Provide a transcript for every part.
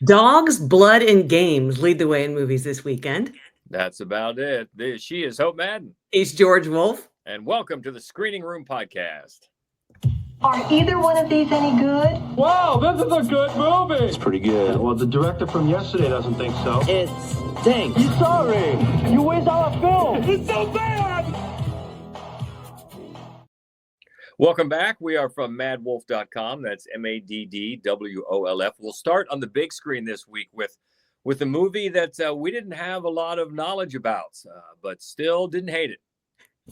Dogs, blood, and games lead the way in movies this weekend. That's about it. She is Hope Madden. He's George Wolf. And welcome to the Screening Room Podcast. Are either one of these any good? Wow, this is a good movie. It's pretty good. Well, the director from yesterday doesn't think so. It stinks. He's sorry. You waste our film. It's so bad. Welcome back. We are from MaddWolf.com. That's MaddWolf. We'll start on the big screen this week with a movie that we didn't have a lot of knowledge about, but still didn't hate it.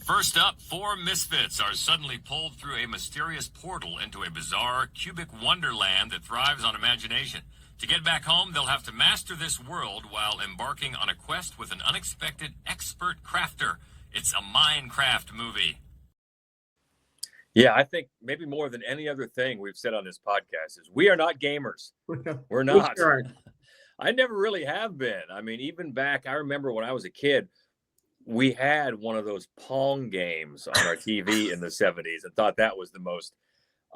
First up, four misfits are suddenly pulled through a mysterious portal into a bizarre cubic wonderland that thrives on imagination. To get back home, they'll have to master this world while embarking on a quest with an unexpected expert crafter. It's a Minecraft movie. Yeah, I think maybe more than any other thing we've said on this podcast is we are not gamers. We're not. Sure. I never really have been. I mean, even back, I remember when I was a kid, we had one of those Pong games on our TV in the 70s and thought that was the most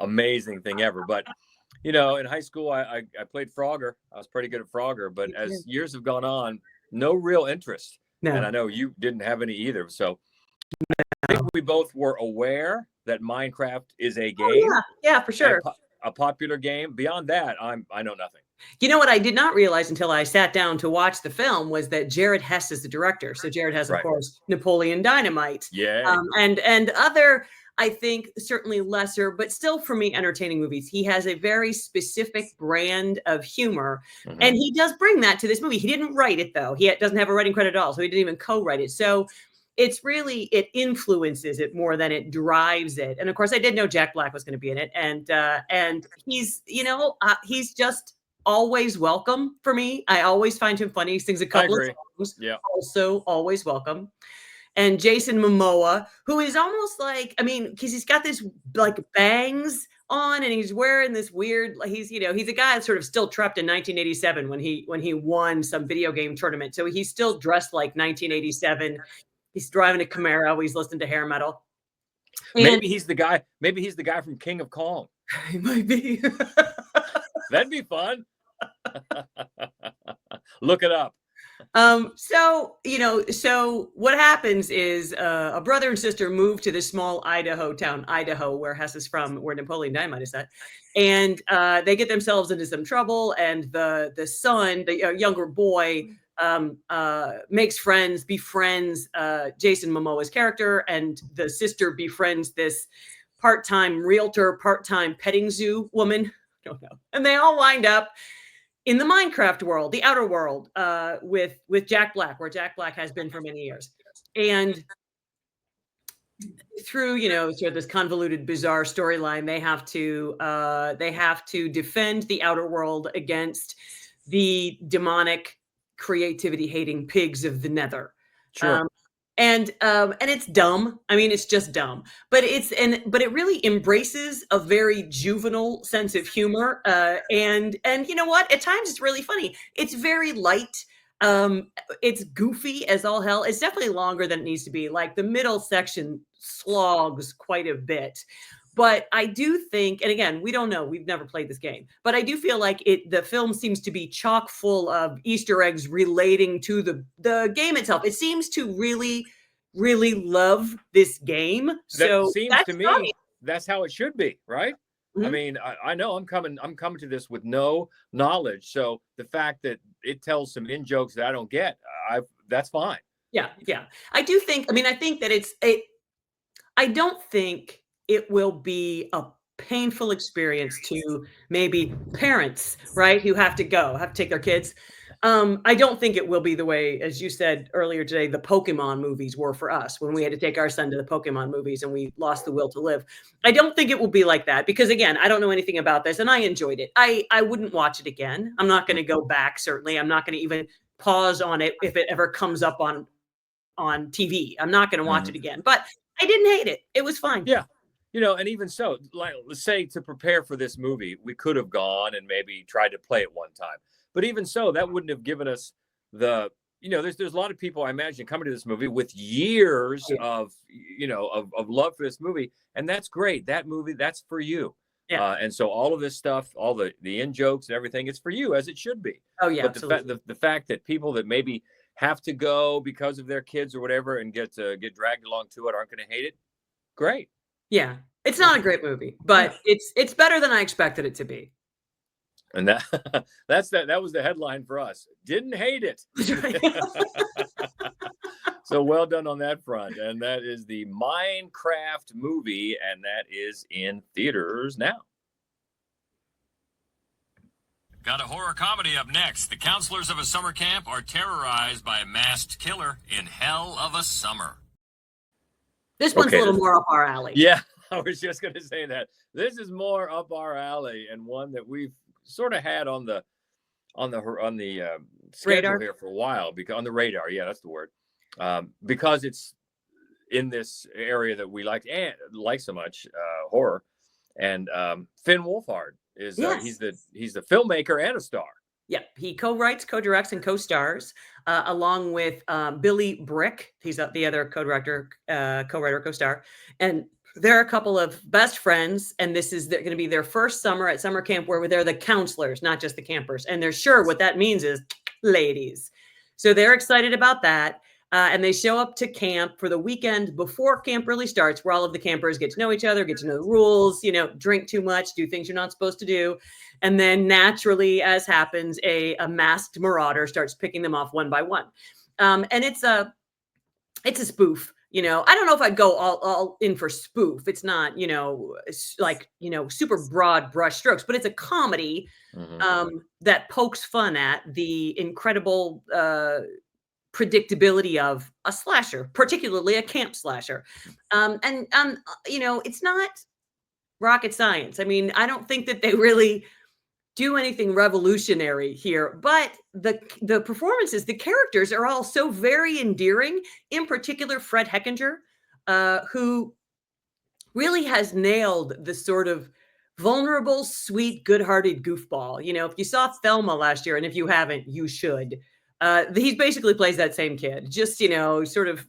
amazing thing ever. But, you know, in high school, I played Frogger. I was pretty good at Frogger. But as years have gone on, no real interest. No. And I know you didn't have any either. So I think we both were aware that Minecraft is a game. Oh, yeah, for sure. A popular game. Beyond that, I know nothing. You know what I did not realize until I sat down to watch the film was that Jared Hess is the director. So Jared Hess, of course, Napoleon Dynamite. Yeah. And other, I think, certainly lesser, but still for me, entertaining movies. He has a very specific brand of humor. Mm-hmm. And he does bring that to this movie. He didn't write it, though. He doesn't have a writing credit at all. So he didn't even co-write it. So it's really, it influences it more than it drives it. And of course, I did know Jack Black was going to be in it. And he's, he's just always welcome for me. I always find him funny. He sings a couple of songs. Yeah. Also always welcome. And Jason Momoa, who is almost like, because he's got this like bangs on and he's wearing this weird, he's a guy that's sort of still trapped in 1987 when he won some video game tournament. So he's still dressed like 1987. He's driving a Camaro. He's listening to hair metal. Maybe he's the guy. Maybe he's the guy from King of Kong. He might be. That'd be fun. Look it up. So what happens is a brother and sister move to this small Idaho town, where Hess is from, where Napoleon Dynamite is at. And they get themselves into some trouble. And the son, the younger boy, befriends Jason Momoa's character, and the sister befriends this part-time realtor, part-time petting zoo woman. I don't know. And they all wind up in the Minecraft world, the outer world, with Jack Black, where Jack Black has been for many years. And through, sort of this convoluted, bizarre storyline, they have to defend the outer world against the demonic, creativity-hating pigs of the Nether. Sure. And it's dumb. I mean, it's just dumb, but it really embraces a very juvenile sense of humor. And you know what? At times it's really funny. It's very light. It's goofy as all hell. It's definitely longer than it needs to be. Like the middle section slogs quite a bit. But I do think, and again, we don't know, we've never played this game, but I do feel like the film seems to be chock full of Easter eggs relating to the game itself. It seems to really, really love this game. So seems to me funny. That's how it should be, right? Mm-hmm. I mean, I know I'm coming to this with no knowledge. So the fact that it tells some in jokes that I don't get, that's fine. Yeah. I do think, I think that I don't think it will be a painful experience to maybe parents, right, who have to take their kids. I don't think it will be the way, as you said earlier today, the Pokemon movies were for us when we had to take our son to the Pokemon movies and we lost the will to live. I don't think it will be like that because, again, I don't know anything about this and I enjoyed it. I wouldn't watch it again. I'm not going to go back, certainly. I'm not going to even pause on it if it ever comes up on TV. I'm not going to watch it again. But I didn't hate it. It was fine. Yeah. And even so, like, let's say to prepare for this movie, we could have gone and maybe tried to play it one time. But even so, that wouldn't have given us there's a lot of people, I imagine, coming to this movie with years of love for this movie. And that's great. That movie, that's for you. Yeah. And so all of this stuff, all the in jokes and everything, it's for you, as it should be. Oh, yeah, But absolutely. the fact that people that maybe have to go because of their kids or whatever and get dragged along to it aren't going to hate it. Great. Yeah. It's Yeah. not a great movie, Yeah. but it's better than I expected it to be. And that was the headline for us. Didn't hate it. That's right. So well done on that front. And that is the Minecraft movie, and that is in theaters now. Got a horror comedy up next. The counselors of a summer camp are terrorized by a masked killer in hell of a summer. This one's a little more up our alley. Yeah, I was just going to say that. This is more up our alley, and one that we've sort of had on the schedule Radar? here for a while, because on the radar. Yeah, that's the word. Because it's in this area that we like so much, horror. And Finn Wolfhard is Yes. he's the filmmaker and a star. Yeah, he co-writes, co-directs, and co-stars along with Billy Brick. He's the other co-director, co-writer, co-star, and they're a couple of best friends. And this is going to be their first summer at summer camp where they're the counselors, not just the campers. And they're sure what that means is ladies. So they're excited about that. And they show up to camp for the weekend before camp really starts, where all of the campers get to know each other, get to know the rules, drink too much, do things you're not supposed to do. And then naturally, as happens, a masked marauder starts picking them off one by one. And it's a spoof. I don't know if I'd go all in for spoof. It's not, super broad brush strokes, but it's a comedy that pokes fun at the incredible predictability of a slasher, particularly a camp slasher. It's not rocket science. I mean, I don't think that they really do anything revolutionary here, but the performances, the characters are all so very endearing. In particular, Fred Heckinger, who really has nailed the sort of vulnerable, sweet, good-hearted goofball. If you saw Thelma last year, and if you haven't, you should. He basically plays that same kid, just, sort of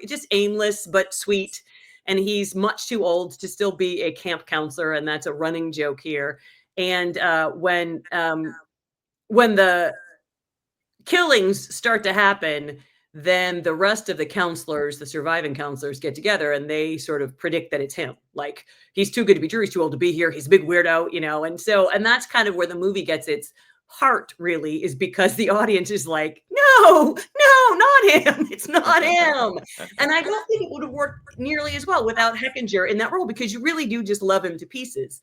just aimless, but sweet. And he's much too old to still be a camp counselor. And that's a running joke here. And when the killings start to happen, then the rest of the counselors, the surviving counselors, get together and they sort of predict that it's him. Like, he's too good to be true. He's too old to be here. He's a big weirdo, and that's kind of where the movie gets its heart, really, is because the audience is like, no, not him. It's not him. And I don't think it would have worked nearly as well without Heckinger in that role, because you really do just love him to pieces.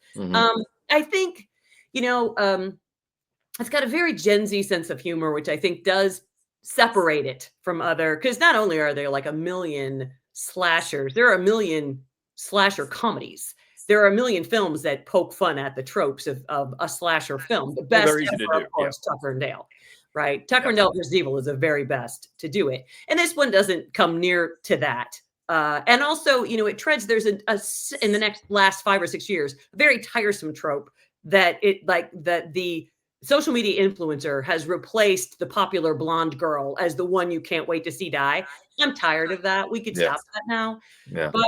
I think, it's got a very Gen Z sense of humor, which I think does separate it from other, because not only are there like a million slashers, there are a million slasher comedies. There are a million films that poke fun at the tropes of a slasher film. The best ever, of course, Tucker and Dale, right? Tucker and Dale vs. Evil is the very best to do it. And this one doesn't come near to that. And also, it treads, there's in the last 5 or 6 years, a very tiresome trope that the social media influencer has replaced the popular blonde girl as the one you can't wait to see die. I'm tired of that. We could stop that now. Yeah. But,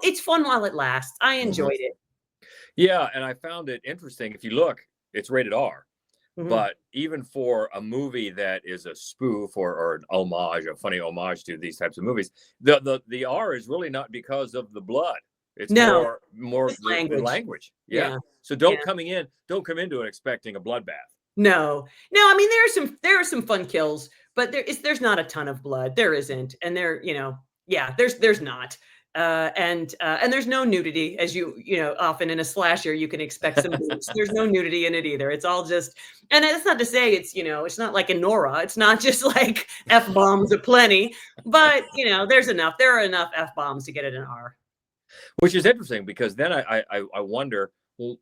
it's fun while it lasts. I enjoyed it. Yeah, and I found it interesting. If you look, it's rated R. But even for a movie that is a spoof or an homage, a funny homage to these types of movies, the R is really not because of the blood. It's more the language. Yeah. So don't come into it expecting a bloodbath. No. I mean, there are some fun kills, but there's not a ton of blood. There isn't. And there's not. And there's no nudity, as often in a slasher you can expect some boobs. There's no nudity in it either. It's all just, and that's not to say it's not like in Nora. It's not just like F-bombs aplenty, but there's enough. There are enough F-bombs to get it an R. Which is interesting, because then I wonder, well,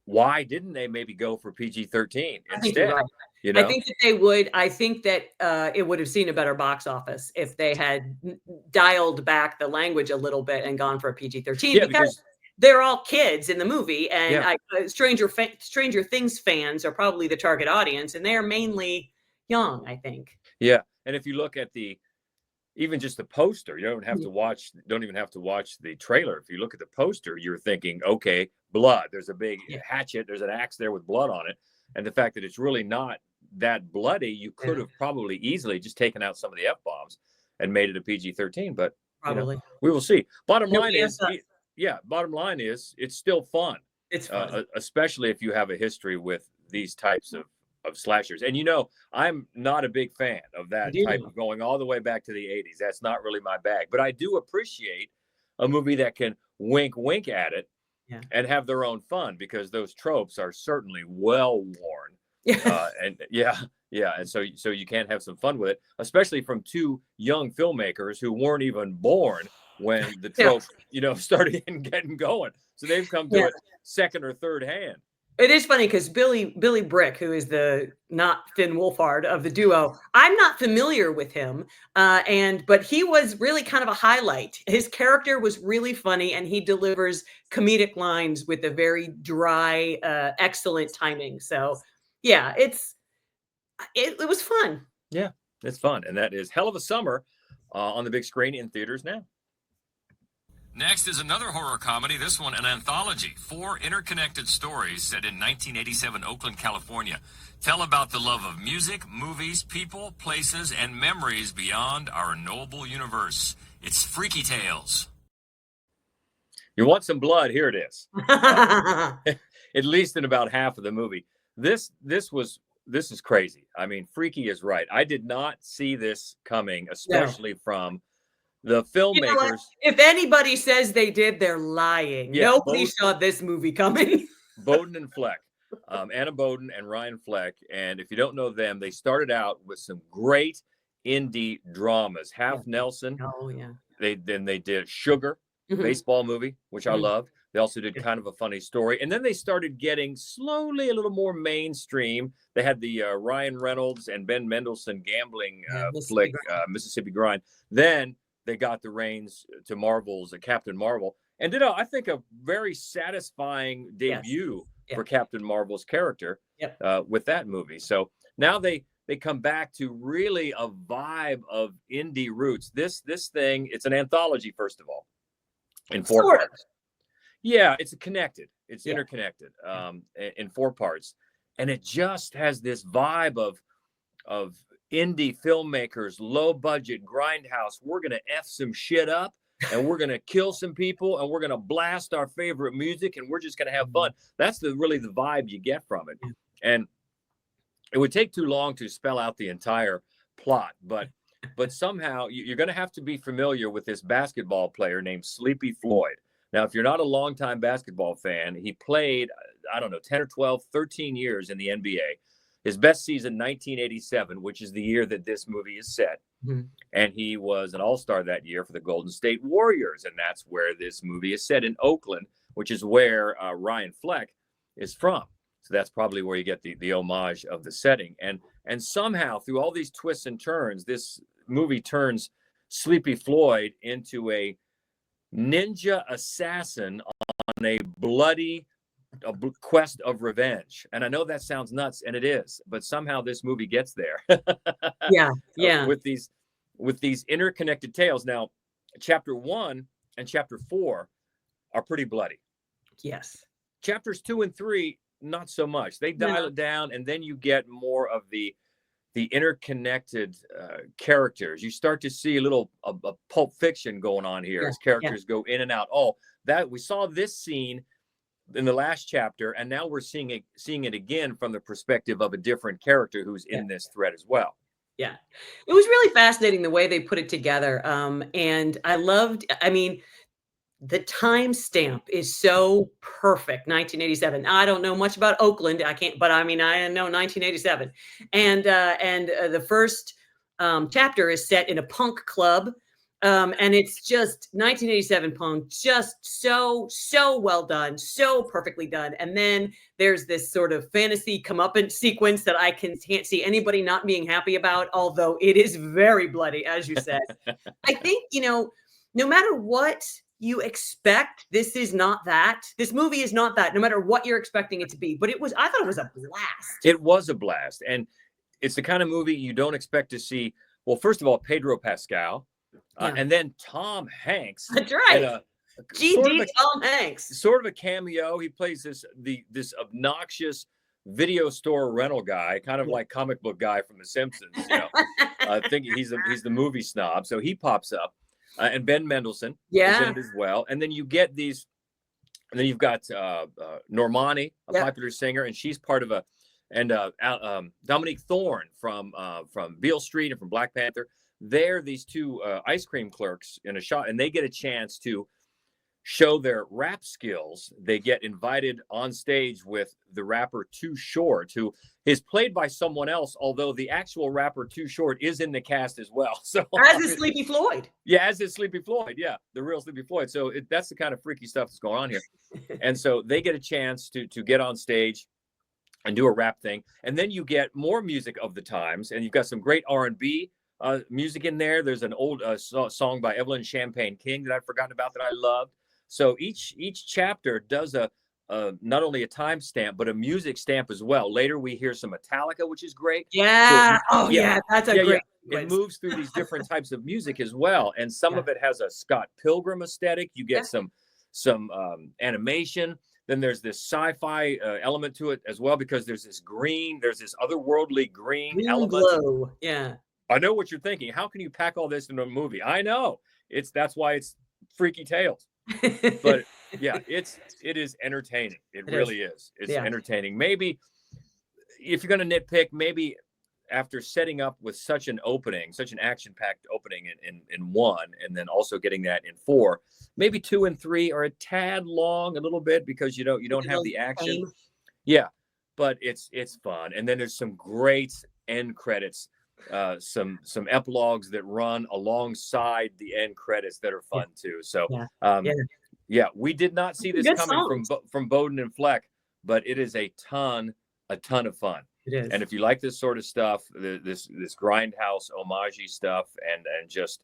why didn't they maybe go for PG-13 instead? I think that they would. I think that it would have seen a better box office if they had dialed back the language a little bit and gone for a PG-13, because they're all kids in the movie, and Stranger Things fans are probably the target audience, and they are mainly young, I think. Yeah, and if you look at the even just the poster, you don't even have to watch the trailer. If you look at the poster, you're thinking, okay, blood. There's a big hatchet. There's an axe there with blood on it. And the fact that it's really not that bloody, you could have probably easily just taken out some of the F-bombs and made it a PG-13. But Probably. we will see. Bottom line is, it's still fun. It's fun. Especially if you have a history with these types of slashers. And I'm not a big fan of that type of going all the way back to the 80s. That's not really my bag. But I do appreciate a movie that can wink at it and have their own fun, because those tropes are certainly well worn. And so you can have some fun with it, especially from two young filmmakers who weren't even born when the trope started getting going. So they've come to it second or third hand. It is funny because Billy Brick, who is the not Finn Wolfhard of the duo, I'm not familiar with him, but he was really kind of a highlight. His character was really funny, and he delivers comedic lines with a very dry, excellent timing. So, yeah, it was fun. Yeah, it's fun, and that is Hell of a Summer on the big screen in theaters now. Next is another horror comedy, this one an anthology. 4 interconnected stories set in 1987 Oakland, California. Tell about the love of music, movies, people, places, and memories beyond our knowable universe. It's Freaky Tales. You want some blood? Here it is. At least in about half of the movie. This is crazy. I mean, freaky is right. I did not see this coming, especially from the filmmakers. If anybody says they did, they're lying. Nobody saw this movie coming. Bowden and Fleck, Anna Bowden and Ryan Fleck. And if you don't know them, they started out with some great indie dramas. Half Nelson. Oh yeah. They did Sugar, baseball movie, which I loved. They also did Kind of a Funny Story. And then they started getting slowly a little more mainstream. They had the Ryan Reynolds and Ben Mendelsohn gambling flick, Mississippi Grind. Then they got the reins to Marvel's Captain Marvel, and did, I think, a very satisfying debut for Captain Marvel's character with that movie. So now they come back to really a vibe of indie roots. This thing, it's an anthology, first of all, in 4 parts. Yeah, it's connected. It's interconnected in 4 parts, and it just has this vibe of indie filmmakers, low budget grindhouse. We're gonna F some shit up, and we're gonna kill some people, and we're gonna blast our favorite music, and we're just gonna have fun. That's really the vibe you get from it. And it would take too long to spell out the entire plot, but somehow you're gonna have to be familiar with this basketball player named Sleepy Floyd. Now, if you're not a longtime basketball fan, he played, 10 or 12, 13 years in the NBA. His best season, 1987, which is the year that this movie is set. And he was an all-star that year for the Golden State Warriors. And that's where this movie is set, in Oakland, which is where Ryan Fleck is from. So that's probably where you get the homage of the setting. And somehow, through all these twists and turns, this movie turns Sleepy Floyd into a ninja assassin on a quest of revenge. And I know that sounds nuts, and it is, but somehow this movie gets there. With these interconnected tales. Now, chapter 1 and chapter 4 are pretty bloody. Yes. Chapters 2 and 3, not so much. They dial it down, and then you get more of the interconnected characters. You start to see a little Pulp Fiction going on here as characters go in and out. Oh, that we saw this scene in the last chapter, and now we're seeing it again from the perspective of a different character who's in this thread as well. Yeah, it was really fascinating the way they put it together. And I loved, the timestamp is so perfect. 1987. I don't know much about Oakland. I can't, but I know 1987. And the first chapter is set in a punk club. And it's just 1987 punk, just so well done, so perfectly done. And then there's this sort of fantasy comeuppance sequence that I can't see anybody not being happy about, although it is very bloody, as you said. I think, no matter what you expect, this is not that. This movie is not that, no matter what you're expecting it to be. But I thought it was a blast. It was a blast. And it's the kind of movie you don't expect to see. Well, first of all, Pedro Pascal, Yeah. And then Tom Hanks. That's in right. a sort of GD Tom Hanks. sort of a cameo. He plays this obnoxious video store rental guy, kind of like comic book guy from The Simpsons. I think he's the movie snob, so he pops up, and Ben Mendelsohn is Yeah. in it as well. And then you get these, and then you've got Normani, a popular singer, and she's part of Dominique Thorne from Beale Street and from Black Panther. They're these two ice cream clerks in a shop, and they get a chance to show their rap skills. They get invited on stage with the rapper Too Short, who is played by someone else, although the actual rapper Too Short is in the cast as well. So As is Sleepy Floyd. Yeah, as is Sleepy Floyd. Yeah, the real Sleepy Floyd. So that's the kind of freaky stuff that's going on here. And so they get a chance to get on stage and do a rap thing. And then you get more music of the times, and you've got some great R&B music in there. There's an old song by Evelyn Champagne King that I'd forgotten about that I loved. So each chapter does not only a timestamp, but a music stamp as well. Later we hear some Metallica, which is great. Yeah. That's a great. Yeah. It moves through these different types of music as well, and some of it has a Scott Pilgrim aesthetic. You get some animation. Then there's this sci-fi element to it as well, because there's this otherworldly green element. Glow. Yeah. I know what you're thinking. How can you pack all this into a movie? I know. That's why it's Freaky Tales. But yeah, it is entertaining. It really is. It's entertaining. Maybe if you're going to nitpick, maybe after setting up with such an action-packed opening in 1, and then also getting that in 4, maybe 2 and 3 are a tad long, a little bit, because you don't have the action. Yeah, but it's fun. And then there's some great end credits, some epilogues that run alongside the end credits that are fun too. So we did not see this coming from Bowden and Fleck, but it is a ton of fun. It is. And if you like this sort of stuff, this grindhouse homage-y stuff, and just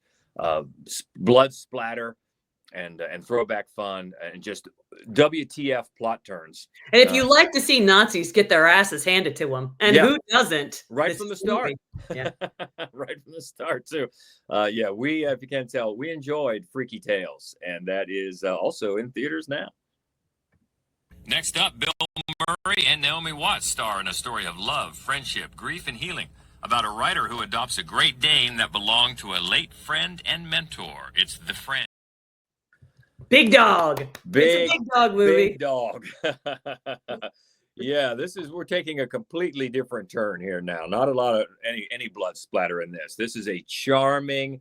blood splatter and throwback fun, and just WTF plot turns. And if you like to see Nazis get their asses handed to them, and who doesn't? Right from the start. Yeah. Right from the start too. We, if you can't tell, we enjoyed Freaky Tales, and that is also in theaters now. Next up, Bill Murray and Naomi Watts star in a story of love, friendship, grief, and healing about a writer who adopts a Great Dane that belonged to a late friend and mentor. It's The Friend. Big dog. It's a big dog movie. Big dog. Yeah, we're taking a completely different turn here now. Not a lot of any blood splatter in this. This is a charming,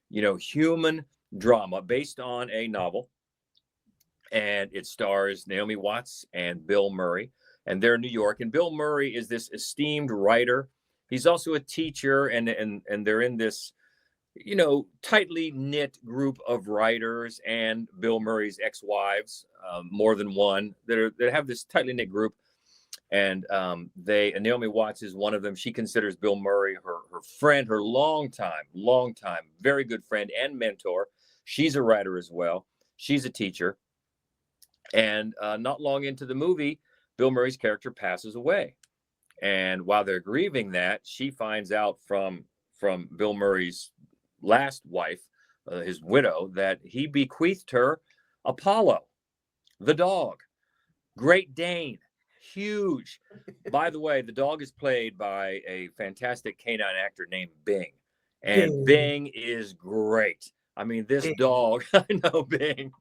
human drama based on a novel. And it stars Naomi Watts and Bill Murray, and they're in New York. And Bill Murray is this esteemed writer. He's also a teacher, and they're in this, tightly knit group of writers and Bill Murray's ex-wives, more than one, that have this tightly knit group. And Naomi Watts is one of them. She considers Bill Murray her friend, her long time, very good friend and mentor. She's a writer as well. She's a teacher. And not long into the movie, Bill Murray's character passes away. And while they're grieving that, she finds out from Bill Murray's last wife, his widow, that he bequeathed her Apollo, the dog. Great Dane, huge. By the way, the dog is played by a fantastic canine actor named Bing. And Bing is great. I mean, this dog, I know Bing.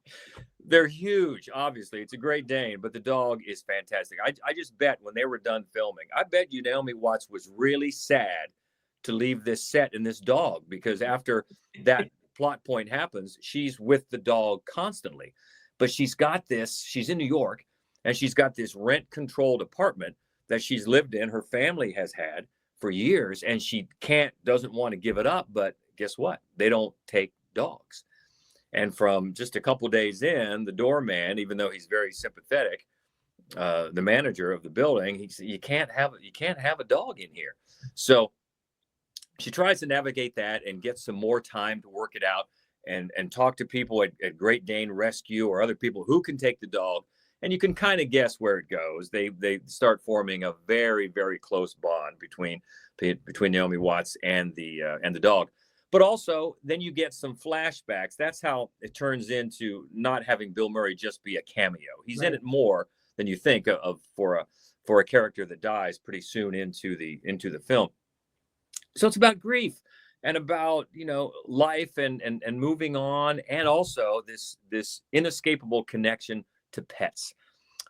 They're huge, obviously. It's a Great Dane, but the dog is fantastic. I just bet when they were done filming, I bet you Naomi Watts was really sad to leave this set and this dog, because after that plot point happens, she's with the dog constantly. But she's in New York, and she's got this rent-controlled apartment that she's lived in, her family has had for years, and she doesn't want to give it up. But guess what? They don't take dogs. And from just a couple days in, the doorman, even though he's very sympathetic, the manager of the building, he said, you can't have a dog in here. So she tries to navigate that and get some more time to work it out, and talk to people at Great Dane Rescue or other people who can take the dog. And you can kind of guess where it goes. They start forming a very, very close bond between Naomi Watts and the dog. But also, then you get some flashbacks. That's how it turns into not having Bill Murray just be a cameo. He's in it more than you think of for a character that dies pretty soon into the film. So it's about grief and about life and moving on, and also this inescapable connection to pets.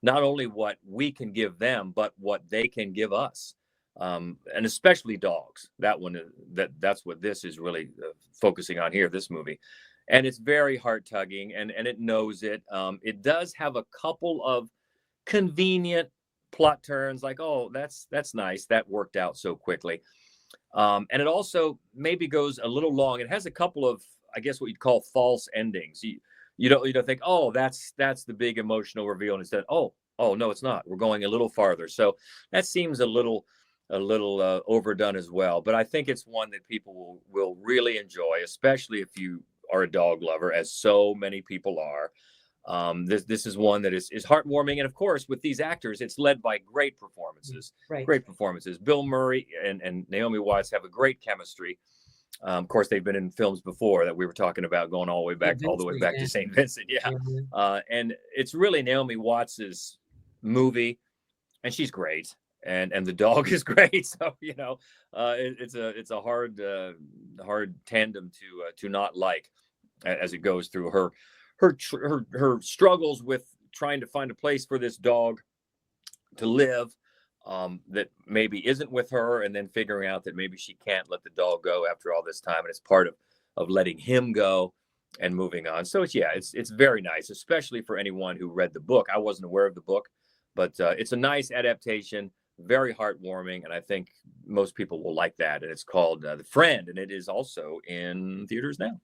Not only what we can give them, but what they can give us. And especially dogs. That's what this is really focusing on here, this movie. And it's very heart tugging, and it knows it. It does have a couple of convenient plot turns, like, oh, that's nice, that worked out so quickly. And it also maybe goes a little long. It has a couple of, I guess, what you'd call false endings. You don't think, oh, that's the big emotional reveal, and instead, oh no, it's not. We're going a little farther. So that seems a little overdone as well. But I think it's one that people will really enjoy, especially if you are a dog lover, as so many people are. This is one that is heartwarming, and of course, with these actors, it's led by great performances. Right. Great performances. Bill Murray and Naomi Watts have a great chemistry. Of course, they've been in films before that we were talking about, going all the way back to St. Vincent. Yeah. And it's really Naomi Watts's movie, and she's great. And the dog is great. So it's a hard tandem to not like, as it goes through her struggles with trying to find a place for this dog to live, that maybe isn't with her, and then figuring out that maybe she can't let the dog go after all this time, and it's part of letting him go and moving on. So it's very nice, especially for anyone who read the book. I wasn't aware of the book, but it's a nice adaptation. Very heartwarming, and I think most people will like that. And it's called The Friend, and it is also in theaters now.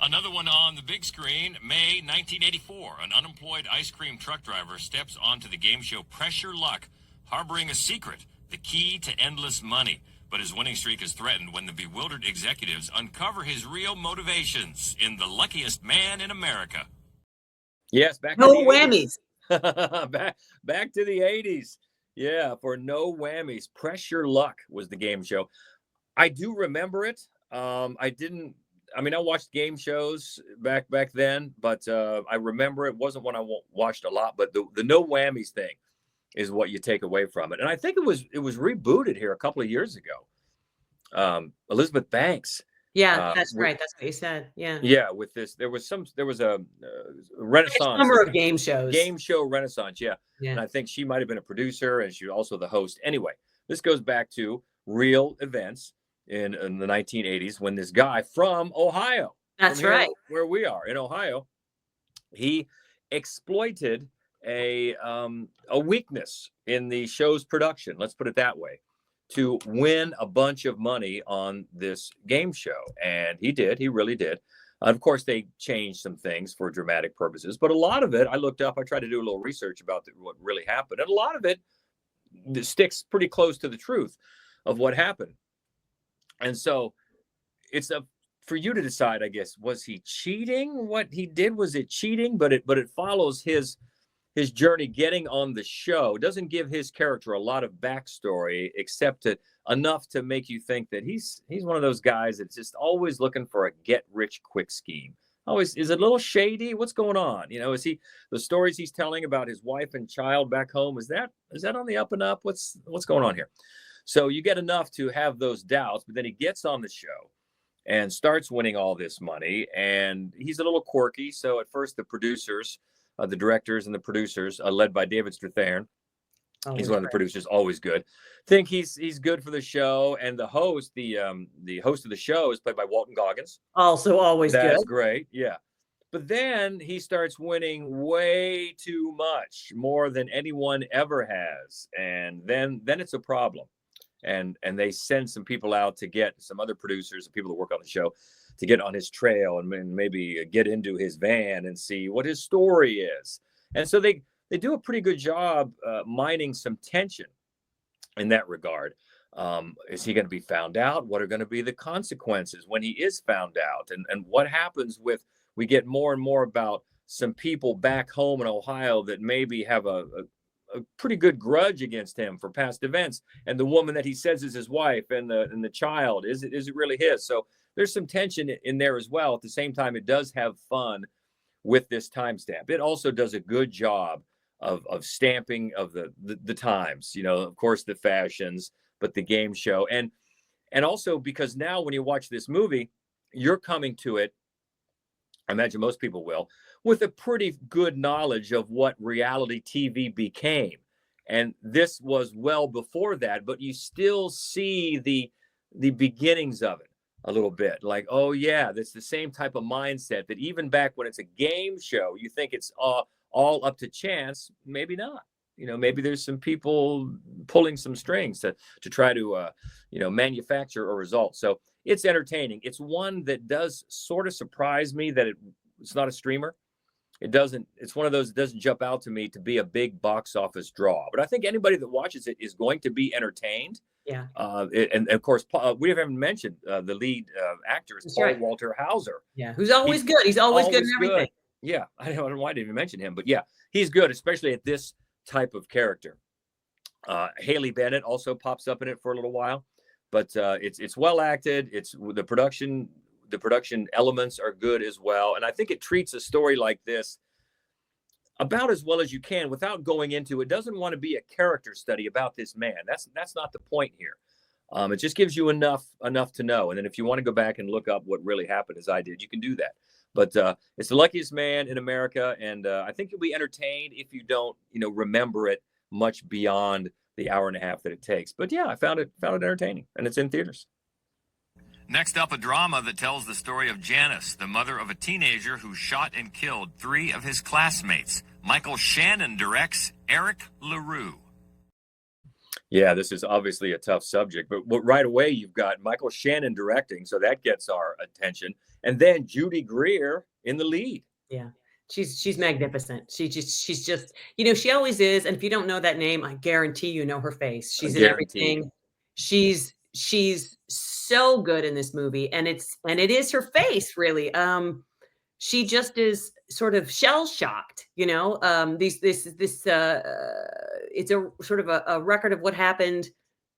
Another one on the big screen, May 1984. An unemployed ice cream truck driver steps onto the game show Pressure Luck, harboring a secret, the key to endless money. But his winning streak is threatened when the bewildered executives uncover his real motivations in The Luckiest Man in America. Yes, back No to the whammies. 80s. back to the 80s. Yeah, for no whammies. Pressure Luck was the game show. I do remember it. I watched game shows back then, but I remember it wasn't one I watched a lot. But the no whammies thing is what you take away from it. And I think it was rebooted here a couple of years ago. Elizabeth Banks. Yeah, that's right. That's what you said. Yeah. Yeah, with this, there was a renaissance. Number of game shows. Game show renaissance, yeah. Yeah. And I think she might have been a producer, and she was also the host. Anyway, this goes back to real events in the 1980s, when this guy from Ohio, That's right, where we are in Ohio, he exploited a weakness in the show's production. Let's put it that way, to win a bunch of money on this game show. And he really did. Of course, they changed some things for dramatic purposes, but a lot of it, I looked up, I tried to do a little research about what really happened. And a lot of it sticks pretty close to the truth of what happened. And so it's for you to decide, I guess, was he cheating? What he did, was it cheating? But it follows his journey getting on the show. It doesn't give his character a lot of backstory, except enough to make you think that he's one of those guys that's just always looking for a get rich quick scheme. Always, is it a little shady? What's going on? Is he, the stories he's telling about his wife and child back home, is that on the up and up? What's going on here? So you get enough to have those doubts, but then he gets on the show and starts winning all this money, and he's a little quirky. So at first, the producers, the directors and the producers, led by David Strathairn, he's one of the producers, always good, think he's good for the show. And the host, the host of the show, is played by Walton Goggins. Also always good. That's great, yeah. But then he starts winning way too much, more than anyone ever has, and then it's a problem. And they send some people out to get some other producers and people that work on the show to get on his trail and maybe get into his van and see what his story is. And so they do a pretty good job mining some tension in that regard. Is he going to be found out? What are going to be the consequences when he is found out? And what happens we get more and more about some people back home in Ohio that maybe have a a pretty good grudge against him for past events, and the woman that he says is his wife, and the child, is it really his? So there's some tension in there as well. At the same time, it does have fun with this timestamp. It also does a good job of stamping of the times, of course the fashions, but the game show, and also because now when you watch this movie, you're coming to it, I imagine most people will, with a pretty good knowledge of what reality TV became. And this was well before that, but you still see the beginnings of it a little bit. Like, oh yeah, that's the same type of mindset that even back when it's a game show, you think it's all up to chance. Maybe not. Maybe there's some people pulling some strings to try to manufacture a result. So it's entertaining. It's one that does sort of surprise me that it's not a streamer. It's one of those that doesn't jump out to me to be a big box office draw. But I think anybody that watches it is going to be entertained. Yeah. And of course, we haven't mentioned the lead actor is That's Paul right. Walter Hauser. Yeah, who's always good. He's always good in everything. Good. Yeah, I don't know why I didn't even mention him, but yeah, he's good, especially at this type of character. Haley Bennett also pops up in it for a little while, but it's well acted. It's the production elements are good as well, and I think it treats a story like this about as well as you can without going into it. Doesn't want to be a character study about this man. That's not the point here. It just gives you enough to know, and then if you want to go back and look up what really happened, as I did, you can do that. But it's the luckiest man in America, and I think you'll be entertained if you don't, remember it much beyond the hour and a half that it takes. But yeah, I found it entertaining, and it's in theaters. Next up, a drama that tells the story of Janice, the mother of a teenager who shot and killed 3 of his classmates. Michael Shannon directs. Eric LaRue. Yeah, this is obviously a tough subject, but right away you've got Michael Shannon directing, so that gets our attention, and then Judy Greer in the lead. Yeah, she's magnificent. She's just she always is. And if you don't know that name, I guarantee you know her face. She's in everything. She's so good in this movie, and it is her face really. She just is sort of shell shocked, it's a sort of a record of what happened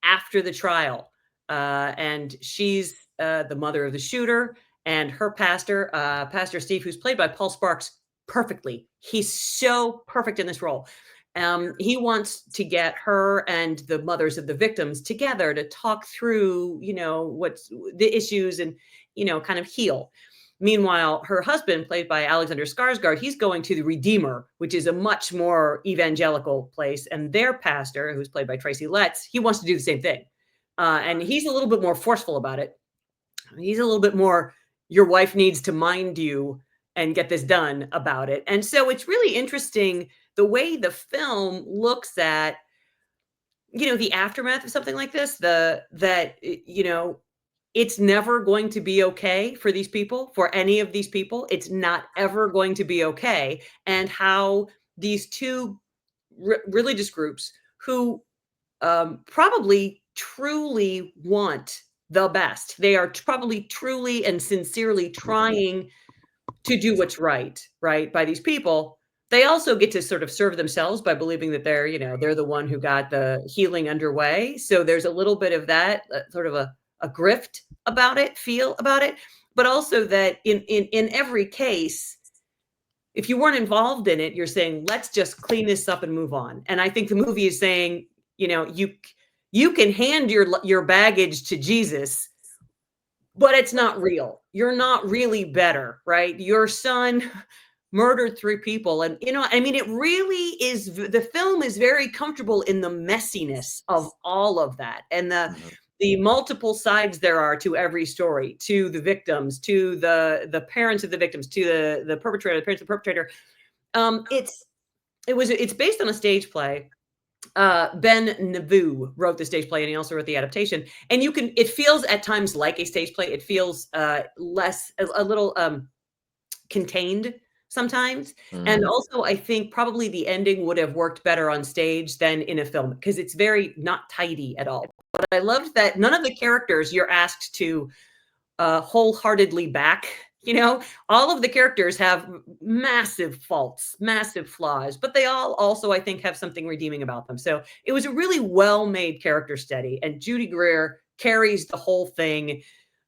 after the trial. And she's the mother of the shooter, and her pastor, Pastor Steve, who's played by Paul Sparks perfectly. He's so perfect in this role. He wants to get her and the mothers of the victims together to talk through, what's the issues and, kind of heal. Meanwhile, her husband, played by Alexander Skarsgård, he's going to the Redeemer, which is a much more evangelical place. And their pastor, who's played by Tracy Letts, he wants to do the same thing. And he's a little bit more forceful about it. He's a little bit more, your wife needs to mind you and get this done about it. And so it's really interesting the way the film looks at, the aftermath of something like this, it's never going to be okay for these people, for any of these people. It's not ever going to be okay. And how these two religious groups who probably truly want the best, they are probably truly and sincerely trying to do what's right by these people. They also get to sort of serve themselves by believing that they're the one who got the healing underway. So there's a little bit of that sort of a grift feel about it, but also that in every case, if you weren't involved in it, you're saying, let's just clean this up and move on. And I think the movie is saying, you can hand your baggage to Jesus, but it's not real. You're not really better, right? Your son murdered 3 people. And, it really is, the film is very comfortable in the messiness of all of that. And the multiple sides there are to every story, to the victims, to the parents of the victims, to the perpetrator, the parents of the perpetrator. It's based on a stage play. Ben Nabu wrote the stage play, and he also wrote the adaptation. And it feels at times like a stage play. It feels a little contained sometimes. And also, I think probably the ending would have worked better on stage than in a film, because it's very not tidy at all. But I loved that none of the characters you're asked to wholeheartedly back You know, all of the characters have massive faults, massive flaws, but they all also, I think, have something redeeming about them. So it was a really well-made character study, and Judy Greer carries the whole thing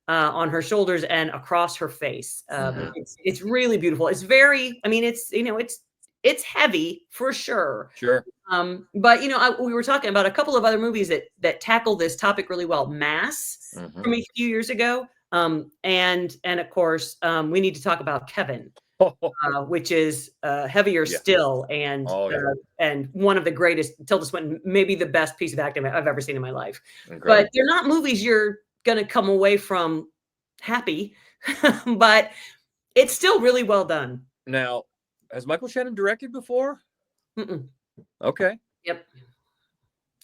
on her shoulders and across her face. It's really beautiful. It's very, I mean, it's, you know, it's heavy for sure. Sure. But you know, we were talking about a couple of other movies that tackle this topic really well. Mass from a few years ago, and of course, we need to talk about Kevin, which is heavier still, and and one of the greatest. Tilda Swinton, maybe the best piece of acting I've ever seen in my life. Incredible. But they're not movies you're gonna come away from happy, but it's still really well done. Now, has Michael Shannon directed before? Mm-mm. Okay. Yep.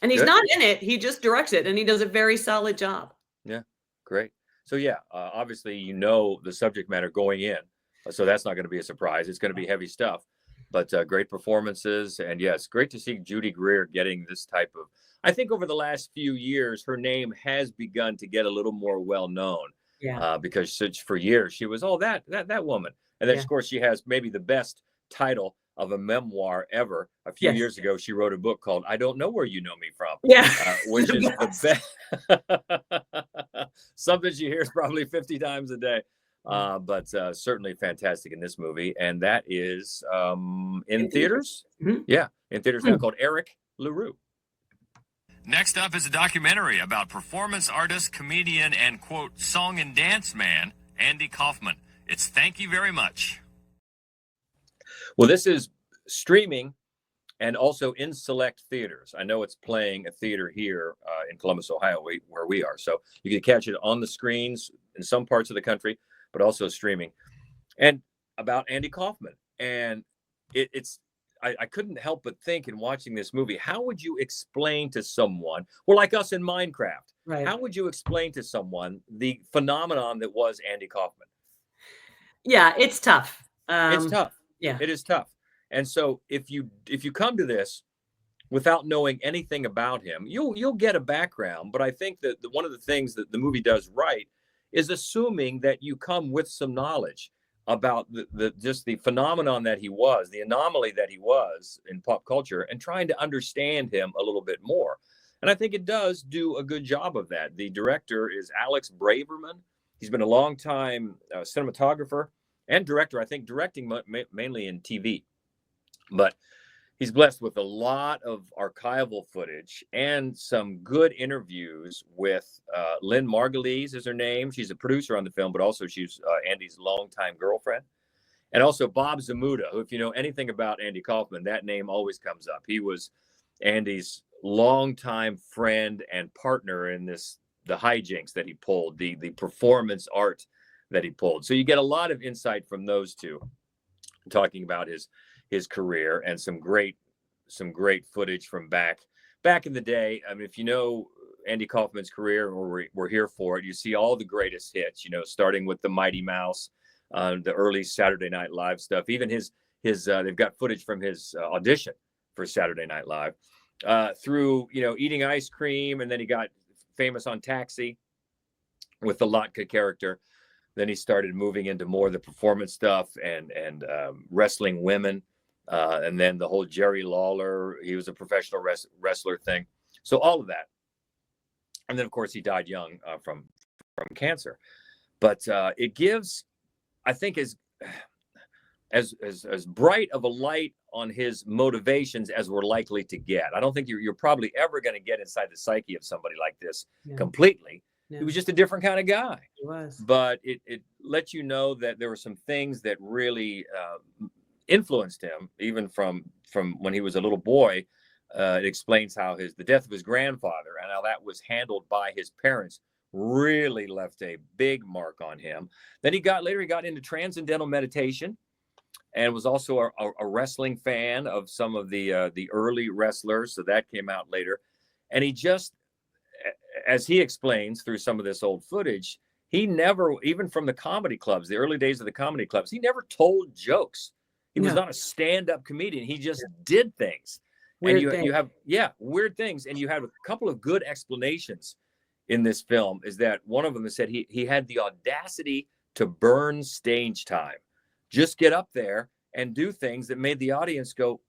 And he's not in it. He just directs it, and he does a very solid job. Yeah. Great. So yeah, obviously, you know, the subject matter going in, so that's not going to be a surprise. It's going to be heavy stuff, but great performances. And yes, great to see Judy Greer getting this type of, I think over the last few years, her name has begun to get a little more well known. Yeah. Because for years she was, oh, that woman. And then, of course, she has maybe the best title of a memoir ever. A few years ago, she wrote a book called I Don't Know Where You Know Me From. Yeah. Which is the best. Something she hears probably 50 times a day. But certainly fantastic in this movie. And that is in theaters. Yeah, in theaters now, called Eric LaRue. Next up is a documentary about performance artist, comedian, and, quote, song and dance man, Andy Kaufman. It's Thank You Very Much. Well, this is streaming and also in select theaters. I know it's playing a theater here in Columbus, Ohio, where we are. So you can catch it on the screens in some parts of the country, but also streaming. And about Andy Kaufman. And I couldn't help but think in watching this movie, how would you explain to someone, or like us in Minecraft, how would you explain to someone the phenomenon that was Andy Kaufman? Yeah, it's tough. It's tough. Yeah, it is tough. And so if you come to this without knowing anything about him, you'll get a background. But I think that one of the things that the movie does right is assuming that you come with some knowledge about just the phenomenon that he was, the anomaly that he was in pop culture, and trying to understand him a little bit more. And I think it does do a good job of that. The director is Alex Braverman. He's been a long time cinematographer and director, I think directing mainly in TV. But he's blessed with a lot of archival footage and some good interviews with Lynn Margulies is her name. She's a producer on the film, but also she's Andy's longtime girlfriend. And also Bob Zamuda, who, if you know anything about Andy Kaufman, that name always comes up. He was Andy's longtime friend and partner in the hijinks that he pulled, the performance art that he pulled. So you get a lot of insight from those two, talking about his career, and some great footage from back in the day. I mean, if you know Andy Kaufman's career, or we're here for it, you see all the greatest hits, you know, starting with the Mighty Mouse, the early Saturday Night Live stuff, even his they've got footage from his audition for Saturday Night Live, through, you know, eating ice cream, and then he got famous on Taxi with the Latka character. Then he started moving into more of the performance stuff and wrestling women. And then the whole Jerry Lawler, he was a professional wrestler thing. So all of that. And then, of course, he died young from cancer. But it gives, I think, as bright of a light on his motivations as we're likely to get. I don't think you're probably ever going to get inside the psyche of somebody like this completely. He was just a different kind of guy. He was. But it lets you know that there were some things that really influenced him, even from when he was a little boy. It explains how the death of his grandfather and how that was handled by his parents really left a big mark on him. Then he got into transcendental meditation, and was also a wrestling fan of some of the early wrestlers. So that came out later. And he just, as he explains through some of this old footage, he never, even from the comedy clubs, the early days of the comedy clubs, he never told jokes. He was not a stand-up comedian. He just did things. Weird and things. you have weird things. And you have a couple of good explanations in this film. Is that one of them is that he had the audacity to burn stage time. Just get up there and do things that made the audience go,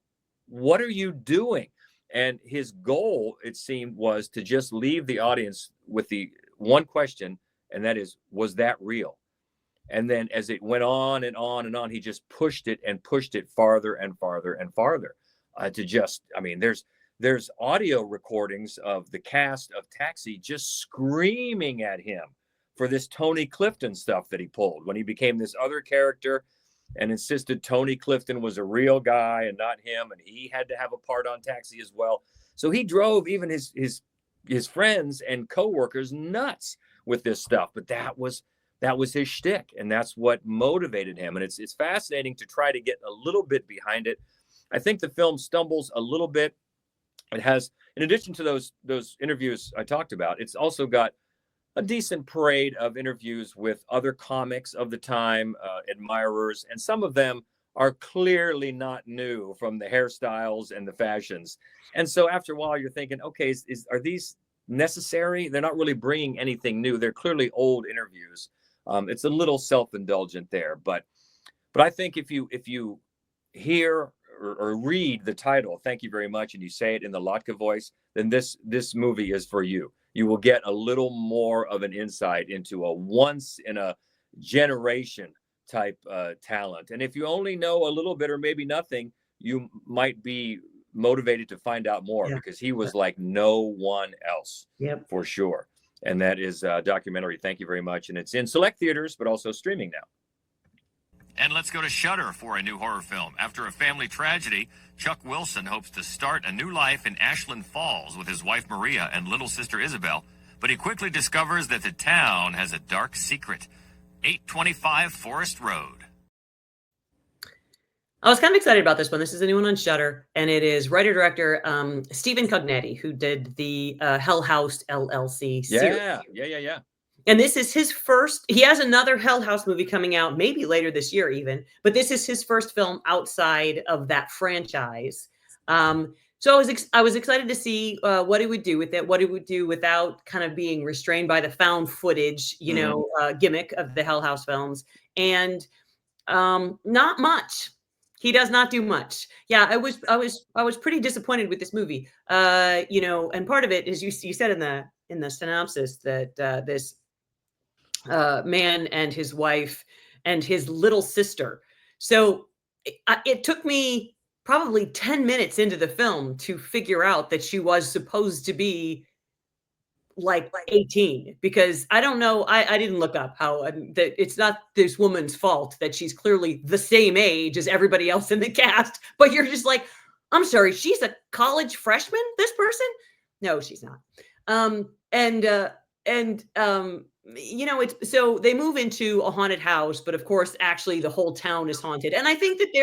what are you doing? And his goal, it seemed, was to just leave the audience with the one question, and that is, was that real? And then as it went on and on and on, he just pushed it farther and farther and farther to just, I mean, there's audio recordings of the cast of Taxi just screaming at him for this Tony Clifton stuff that he pulled when he became this other character and insisted Tony Clifton was a real guy and not him, and he had to have a part on Taxi as well. So he drove even his friends and coworkers nuts with this stuff. But that was his shtick, and that's what motivated him. And it's fascinating to try to get a little bit behind it. I think the film stumbles a little bit. It has, in addition to those interviews I talked about, it's also got a decent parade of interviews with other comics of the time, admirers, and some of them are clearly not new, from the hairstyles and the fashions. And so after a while, you're thinking, okay, are these necessary? They're not really bringing anything new. They're clearly old interviews. It's a little self-indulgent there, but I think if you hear or read the title, "Thank You Very Much," and you say it in the Lotka voice, then this movie is for you. You will get a little more of an insight into a once in a generation type talent. And if you only know a little bit or maybe nothing, you might be motivated to find out more, because he was like no one else. Yep. For sure. And that is a documentary, Thank You Very Much. And it's in select theaters, but also streaming now. And let's go to Shudder for a new horror film. After a family tragedy, Chuck Wilson hopes to start a new life in Ashland Falls with his wife Maria and little sister Isabel, but he quickly discovers that the town has a dark secret. 825 Forest Road. I was kind of excited about this one. This is a new one on Shudder, and it is writer-director Stephen Cognetti, who did the Hell House LLC series. Yeah. And this is his first. He has another Hell House movie coming out, maybe later this year even, but this is his first film outside of that franchise. So I was excited to see what he would do with it, what he would do without kind of being restrained by the found footage, gimmick of the Hell House films. And not much. He does not do much. Yeah, I was pretty disappointed with this movie. And part of it is you said in the synopsis that this man and his wife and his little sister. So it took me probably 10 minutes into the film to figure out that she was supposed to be like 18, because I don't know. I didn't look up how that it's not this woman's fault that she's clearly the same age as everybody else in the cast. But you're just like, I'm sorry, she's a college freshman, this person? No, she's not. It's so they move into a haunted house, but of course, actually the whole town is haunted. And I think that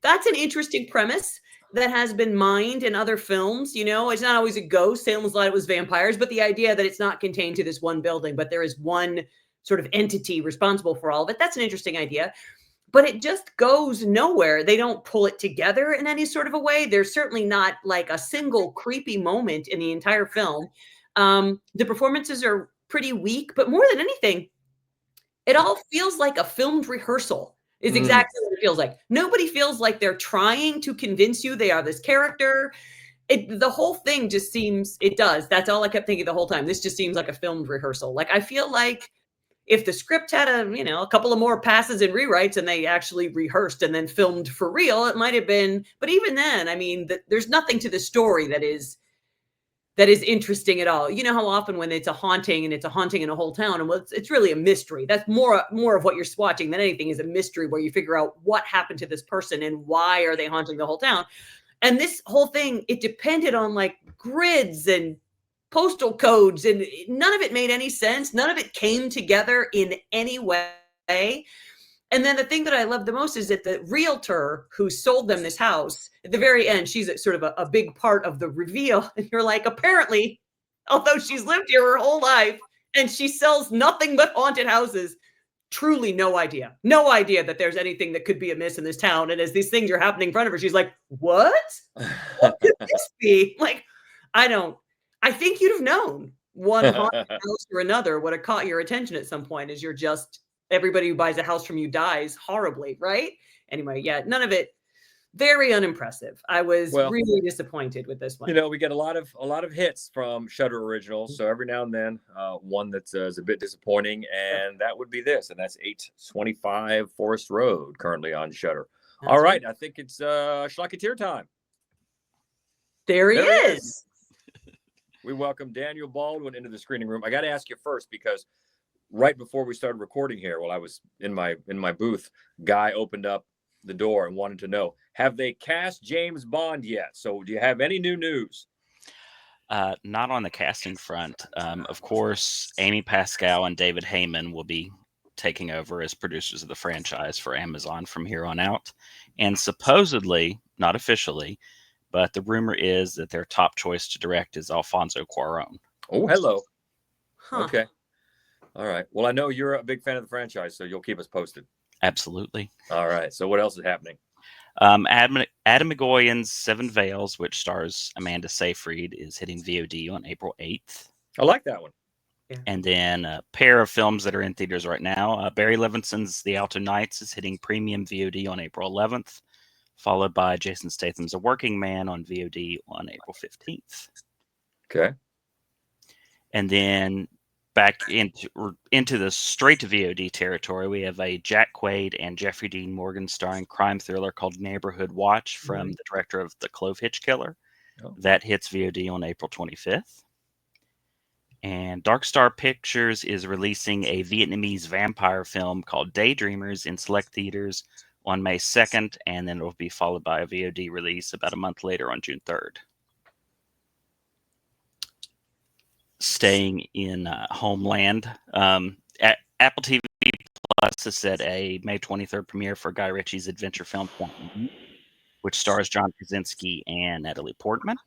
that's an interesting premise that has been mined in other films. It's not always a ghost. Salem's Lot, it was vampires, but the idea that it's not contained to this one building, but there is one sort of entity responsible for all of it. That's an interesting idea, but it just goes nowhere. They don't pull it together in any sort of a way. There's certainly not like a single creepy moment in the entire film. The performances are pretty weak, but more than anything, it all feels like a filmed rehearsal. Is exactly what it feels like. Nobody feels like they're trying to convince you they are this character. The whole thing just seems, it does. That's all I kept thinking the whole time. This just seems like a filmed rehearsal. Like, I feel like if the script had a couple of more passes and rewrites and they actually rehearsed and then filmed for real, it might have been, but even then, I mean, there's nothing to the story that is interesting at all. You know how often when it's a haunting and it's a haunting in a whole town, and it's really a mystery. That's more of what you're watching than anything, is a mystery where you figure out what happened to this person and why are they haunting the whole town. And this whole thing, it depended on like grids and postal codes, and none of it made any sense. None of it came together in any way. And then the thing that I love the most is that the realtor who sold them this house, at the very end, she's sort of a big part of the reveal. And you're like, apparently, although she's lived here her whole life and she sells nothing but haunted houses, truly no idea that there's anything that could be amiss in this town. And as these things are happening in front of her, she's like, what could this be? Like, I think you'd have known one haunted house or another would have caught your attention at some point, as you're just everybody who buys a house from you dies horribly, right? Anyway, yeah, none of it. Very unimpressive. I was really disappointed with this one. You know, we get a lot of hits from Shudder originals, so every now and then one that's is a bit disappointing, and that would be this, and that's 825 Forest Road, currently on Shudder. All right, I think it's Schlocketeer time. There he is. We welcome Daniel Baldwin into the screening room. I got to ask you first, because right before we started recording here, while I was in my booth, Guy opened up the door and wanted to know, have they cast James Bond yet? So do you have any new news? Not on the casting front. Of course, Amy Pascal and David Heyman will be taking over as producers of the franchise for Amazon from here on out. And supposedly, not officially, but the rumor is that their top choice to direct is Alfonso Cuarón. Oh, hello. Huh. Okay. All right. Well, I know you're a big fan of the franchise, so you'll keep us posted. Absolutely. All right. So what else is happening? Adam McGoyan's Seven Veils, which stars Amanda Seyfried, is hitting VOD on April 8th. I like that one. Yeah. And then a pair of films that are in theaters right now. Barry Levinson's The Alto Nights is hitting premium VOD on April 11th, followed by Jason Statham's A Working Man on VOD on April 15th. Okay. And then back into the straight to VOD territory, we have a Jack Quaid and Jeffrey Dean Morgan starring crime thriller called Neighborhood Watch from the director of The Clove Hitch Killer. Oh. That hits VOD on April 25th. And Dark Star Pictures is releasing a Vietnamese vampire film called Daydreamers in select theaters on May 2nd, and then it will be followed by a VOD release about a month later on June 3rd. Staying in Homeland, Apple TV Plus has set a May 23rd premiere for Guy Ritchie's adventure film, which stars John Krasinski and Natalie Portman.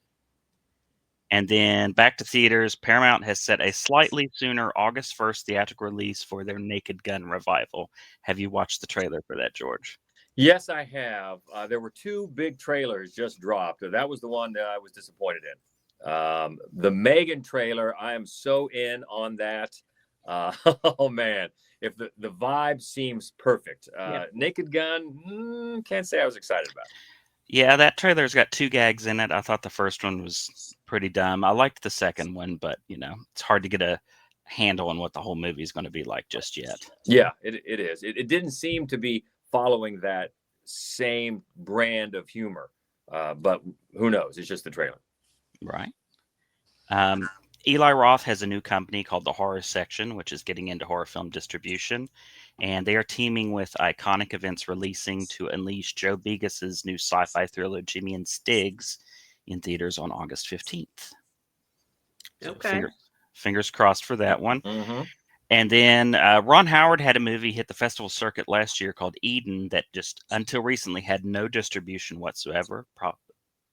And then back to theaters, Paramount has set a slightly sooner August 1st theatrical release for their Naked Gun revival. Have you watched the trailer for that, George? Yes, I have. There were two big trailers just dropped. That was the one that I was disappointed in. The Megan trailer, I am so in on that. Oh man, if the vibe seems perfect. Naked Gun, can't say I was excited about it. Yeah, that trailer's got two gags in it. I thought the first one was pretty dumb. I liked the second one, but it's hard to get a handle on what the whole movie is going to be like just yet. Yeah, it is. It didn't seem to be following that same brand of humor, but who knows? It's just the trailer. Right. Eli Roth has a new company called The Horror Section, which is getting into horror film distribution. And they are teaming with Iconic Events Releasing to unleash Joe Begus's new sci-fi thriller, Jimmy and Stiggs, in theaters on August 15th. So Okay. Fingers crossed for that one. Mm-hmm. And then Ron Howard had a movie hit the festival circuit last year called Eden that just until recently had no distribution whatsoever,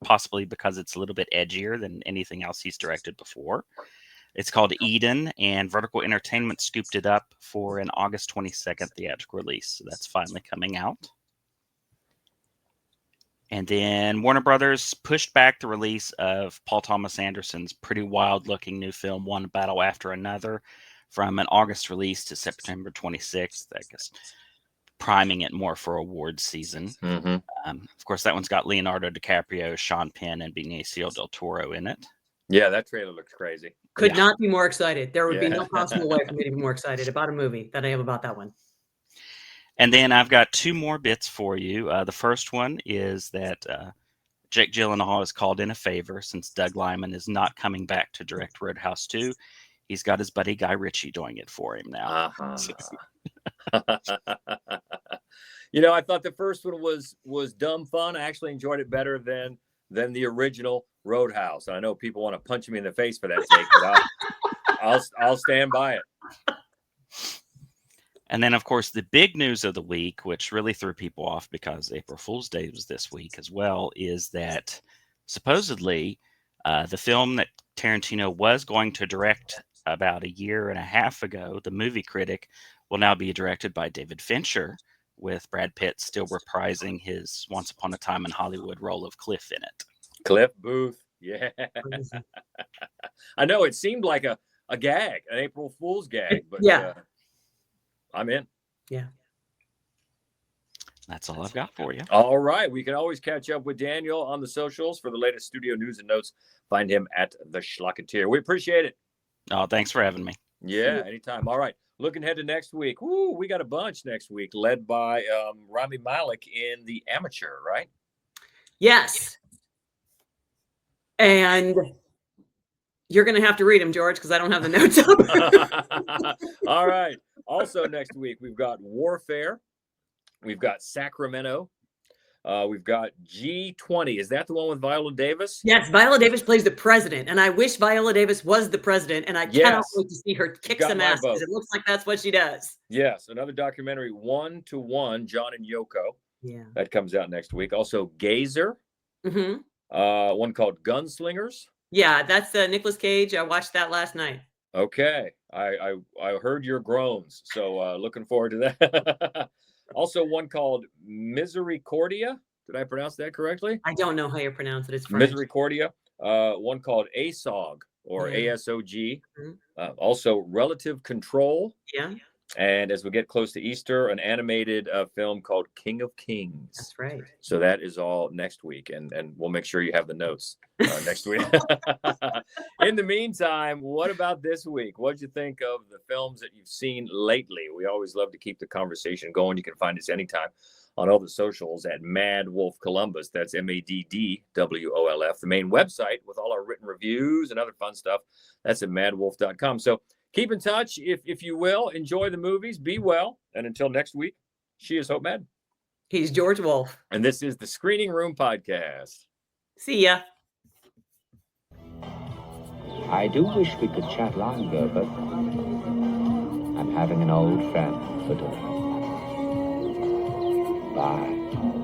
possibly because it's a little bit edgier than anything else he's directed before. It's called Eden, and Vertical Entertainment scooped it up for an August 22nd theatrical release. So that's finally coming out. And then Warner Brothers pushed back the release of Paul Thomas Anderson's pretty wild-looking new film, One Battle After Another, from an August release to September 26th, I guess, priming it more for awards season. Mm-hmm. Of course, that one's got Leonardo DiCaprio, Sean Penn, and Benicio del Toro in it. Yeah, that trailer looks crazy. Could not be more excited. There would be no possible way for me to be more excited about a movie than I am about that one. And then I've got two more bits for you. The first one is that Jake Gyllenhaal has called in a favor since Doug Liman is not coming back to direct Roadhouse 2. He's got his buddy Guy Ritchie doing it for him now. I thought the first one was dumb fun. I actually enjoyed it better than the original Roadhouse. I know people want to punch me in the face for that take, but I'll stand by it. And then, of course, the big news of the week, which really threw people off because April Fool's Day was this week as well, is that supposedly the film that Tarantino was going to direct about a year and a half ago, The Movie Critic, will now be directed by David Fincher, with Brad Pitt still reprising his Once Upon a Time in Hollywood role of Cliff in it. Cliff Booth. Yeah. I know it seemed like a gag, an April Fool's gag, but yeah. I'm in. Yeah. That's all I've got for you. All right. We can always catch up with Daniel on the socials for the latest studio news and notes. Find him at the Schlocketeer. We appreciate it. Oh, thanks for having me. Yeah, anytime. All right. Looking ahead to next week. Woo, we got a bunch next week, led by Rami Malek in The Amateur, right? Yes. And you're going to have to read them, George, because I don't have the notes up. All right. Also next week, we've got Warfare. We've got Sacramento. We've got G20. Is that the one with Viola Davis? Yes, Viola Davis plays the president, and I wish Viola Davis was the president, and I cannot wait to see her kick some ass because it looks like that's what she does. Yes, another documentary, 1 to 1, John and Yoko. Yeah. That comes out next week. Also, Gazer. Mm-hmm. One called Gunslingers. Yeah, that's Nicolas Cage. I watched that last night. Okay. I heard your groans, so looking forward to that. Also, one called Misericordia. Did I pronounce that correctly? I don't know how you pronounce it. It's French. Misericordia. One called ASOG or ASOG. Mm-hmm. Also, Relative Control. Yeah. And as we get close to Easter, an animated film called King of Kings. That's right. So that is all next week, and we'll make sure you have the notes next week. In the meantime, what about this week? What did you think of the films that you've seen lately? We always love to keep the conversation going. You can find us anytime on all the socials at MaddWolf Columbus. That's MaddWolf. The main website with all our written reviews and other fun stuff. That's at MaddWolf.com. So keep in touch, if you will. Enjoy the movies. Be well. And until next week, she is Hope Madden. He's George Wolf. And this is the Screening Room Podcast. See ya. I do wish we could chat longer, but I'm having an old friend for dinner. Bye.